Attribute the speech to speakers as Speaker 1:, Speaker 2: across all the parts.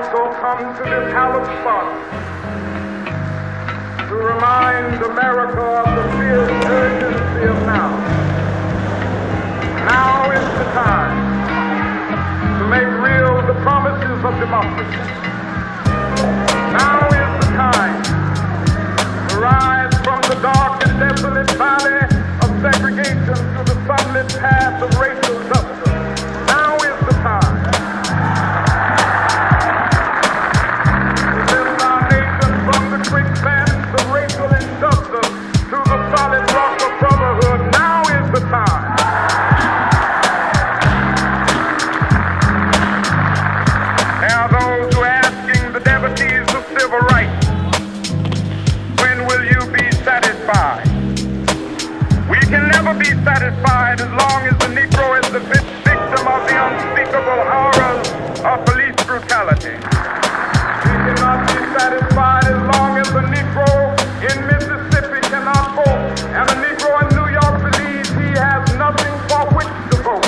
Speaker 1: also come to this hallowed spot to remind America of the fierce urgency of now. Now is the time to make real the promises of democracy. Now is the time to rise from the dark and desolate valley of segregation to the sunlit path of racial justice. Now is the time to lift our nation from the quicksands of racial injustice to the solid rock of brotherhood. Now is the time. There are those who are asking the devotees of civil rights, when will you be satisfied? We can never be satisfied as long as the Negro is the victim of the unspeakable horrors of police brutality. We cannot be satisfied as long as the Negro in Mississippi cannot vote, and the Negro in New York believes he has nothing for which to vote.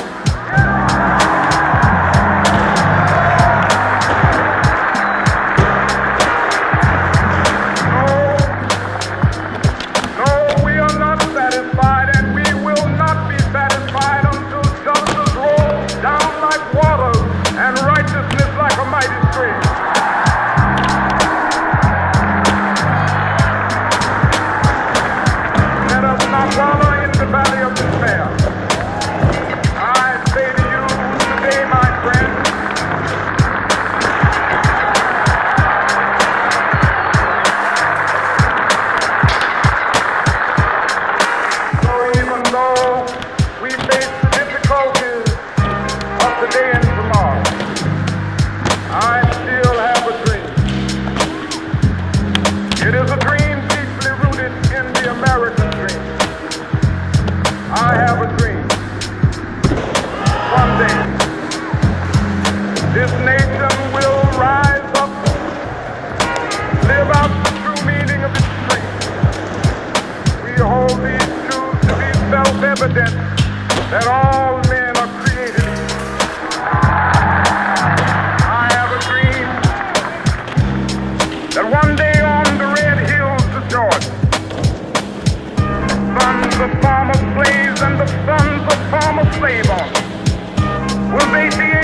Speaker 1: No, we are not satisfied, and we will not be satisfied until justice rolls down like waters and righteousness like a mighty stream. Let us not wallow in the valley of despair. I say to you today, my friend, so even though we face the difficulties of today and tomorrow, I still have a dream. It is a dream deeply rooted in the American dream. I have a dream. One day, this nation will rise up, live out the true meaning of its dream. We hold these truths to be self-evident, that all men are created equal. I have a dream that one day on the red hills of Georgia, sons of former slaves and the sons of former slave owners will make the